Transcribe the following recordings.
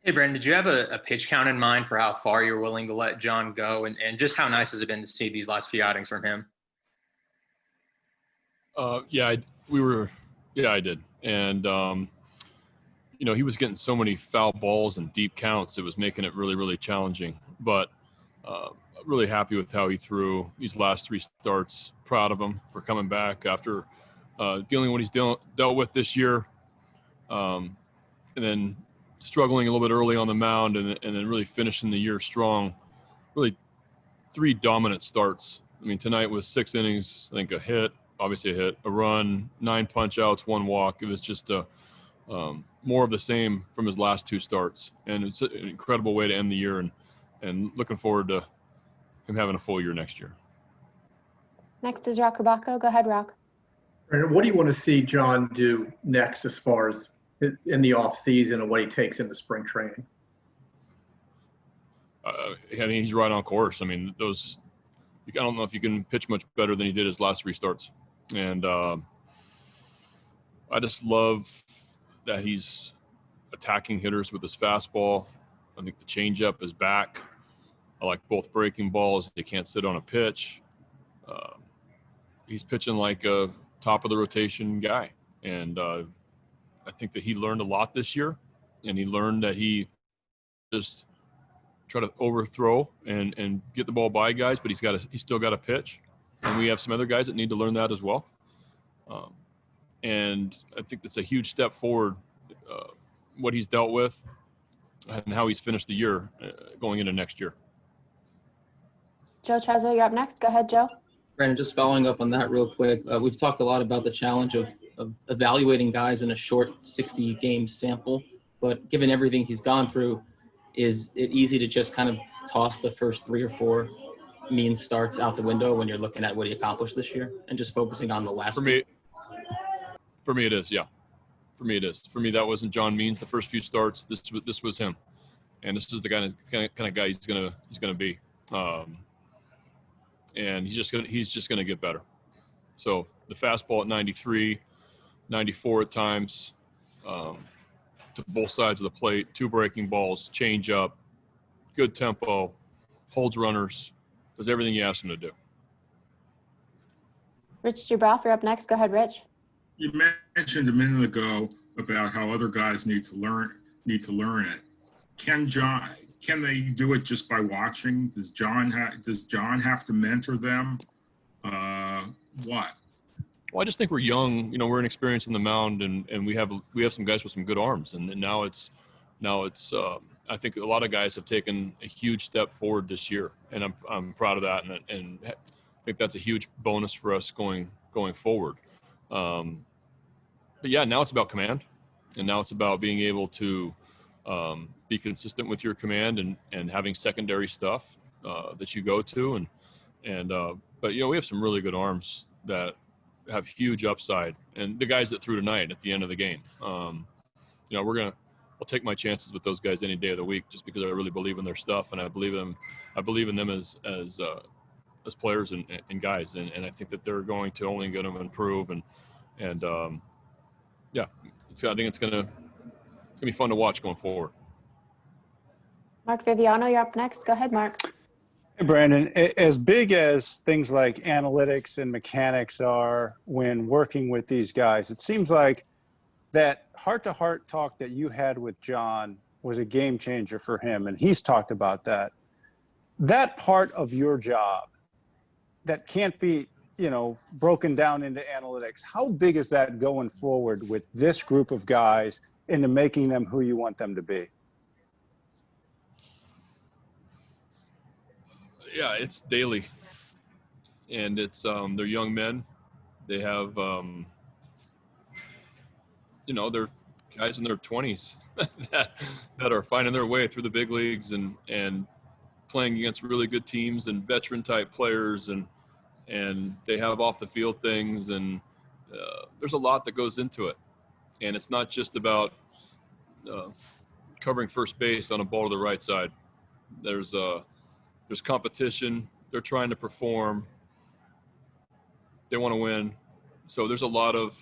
Hey, Brandon, did you have a pitch count in mind for how far you're willing to let John go? And just how nice has it been to see these last few outings from him? Yeah, I did. And, he was getting so many foul balls and deep counts. It was making it really, really challenging. But really happy with how he threw these last three starts. Proud of him for coming back after dealing with what he's dealt with this year. And then struggling a little bit early on the mound and then really finishing the year strong. Really three dominant starts. I mean, tonight was 6 innings, I think obviously a hit, a run, 9 punch outs, 1 walk. It was just more of the same from his last 2 starts. And it's an incredible way to end the year and looking forward to him having a full year next year. Next is Rock Rabako. Go ahead, Rock. What do you want to see John do next as far as in the off season and what he takes into spring training? I mean, he's right on course. I mean, I don't know if you can pitch much better than he did his last 3 starts. And I just love that he's attacking hitters with his fastball. I think the changeup is back. I like both breaking balls. He can't sit on a pitch. He's pitching like a top of the rotation guy. And I think that he learned a lot this year. And he learned that he just try to overthrow and get the ball by guys, but he's still got to pitch. And we have some other guys that need to learn that as well. And I think that's a huge step forward, what he's dealt with and how he's finished the year going into next year. Joe Trezor, you're up next. Go ahead, Joe. Brandon, just following up on that real quick, we've talked a lot about the challenge of evaluating guys in a short 60-game sample, but given everything he's gone through, is it easy to just kind of toss the first 3 or 4 mean starts out the window when you're looking at what he accomplished this year and just focusing on the last? For me, it is. Yeah, for me, it is. For me, that wasn't John Means the first few starts. This was him, and this is the kind of guy he's gonna be. And he's just gonna get better. So the fastball at 93, 94 at times. To both sides of the plate, 2 breaking balls, change up, good tempo, holds runners, does everything you ask him to do. Rich Dubroff, you're up next. Go ahead, Rich. You mentioned a minute ago about how other guys need to learn it. Can they do it just by watching? Does John have to mentor them? What? Well, I just think we're young. We're inexperienced on the mound, and we have some guys with some good arms, and now it's. I think a lot of guys have taken a huge step forward this year, and I'm proud of that, and I think that's a huge bonus for us going forward. But yeah, now it's about command, and now it's about being able to be consistent with your command and having secondary stuff that you go to, but we have some really good arms that have huge upside, and the guys that threw tonight at the end of the game, I'll take my chances with those guys any day of the week, just because I really believe in their stuff, and I believe in them as players and guys, and I think that they're going to only get them improve, and yeah, I think it's gonna be fun to watch going forward. Mark Viviano, you're up next. Go ahead, Mark. Hey, Brandon, as big as things like analytics and mechanics are when working with these guys, it seems like that heart-to-heart talk that you had with John was a game changer for him, and he's talked about that. That part of your job that can't be, broken down into analytics, how big is that going forward with this group of guys into making them who you want them to be? Yeah, it's daily, and it's they're young men. They have they're guys in their 20s that are finding their way through the big leagues and playing against really good teams and veteran type players, and they have off the field things, and there's a lot that goes into it, and it's not just about covering first base on a ball to the right side. There's competition. They're trying to perform. They want to win. So there's a lot of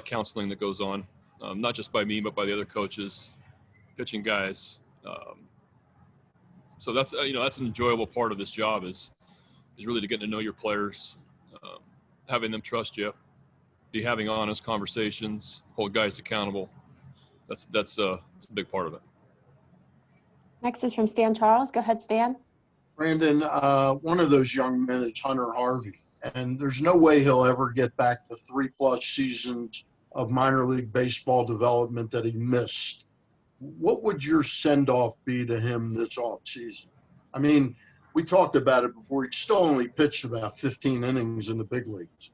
counseling that goes on, not just by me, but by the other coaches. pitching guys. So that's that's an enjoyable part of this job is really to get to know your players, having them trust you, be having honest conversations, hold guys accountable. That's a big part of it. Next is from Stan Charles. Go ahead, Stan. Brandon, one of those young men is Hunter Harvey, and there's no way he'll ever get back the 3+ seasons of minor league baseball development that he missed. What would your send-off be to him this offseason? I mean, we talked about it before. He still only pitched about 15 innings in the big leagues.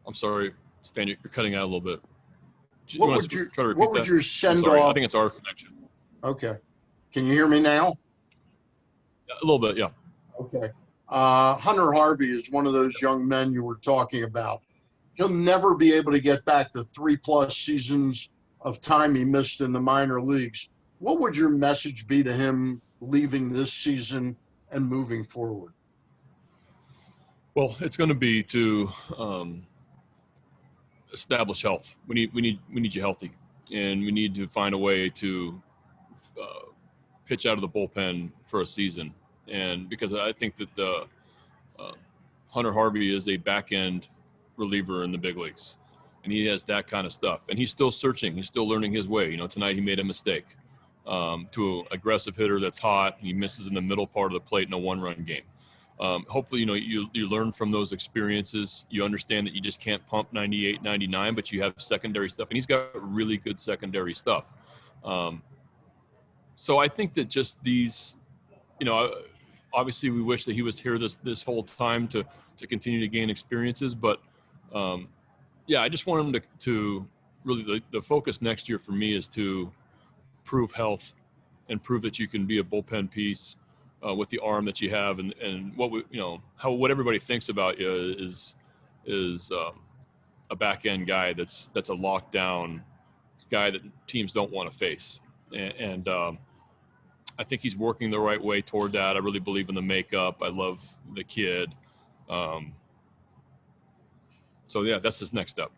I'm sorry, Stan, you're cutting out a little bit. What would your send-off? I think it's our connection. Okay. Can you hear me now? Yeah, a little bit, yeah. Okay. Hunter Harvey is one of those young men you were talking about. He'll never be able to get back the 3+ seasons of time he missed in the minor leagues. What would your message be to him leaving this season and moving forward? Well, it's going to be to establish health. We need you healthy, and we need to find a way to pitch out of the bullpen for a season. And because I think that Hunter Harvey is a back end reliever in the big leagues, and he has that kind of stuff. And he's still searching. He's still learning his way. Tonight he made a mistake to an aggressive hitter that's hot, and he misses in the middle part of the plate in a 1-run game. Hopefully, you learn from those experiences. You understand that you just can't pump 98, 99, but you have secondary stuff, and he's got really good secondary stuff. So I think that just these, obviously we wish that he was here this whole time to continue to gain experiences, but I just want him to really the focus next year for me is to prove health and prove that you can be a bullpen piece with the arm that you have, and what everybody thinks about you is a back end guy that's a lockdown guy that teams don't want to face, and I think he's working the right way toward that. I really believe in the makeup. I love the kid. So yeah, that's his next step.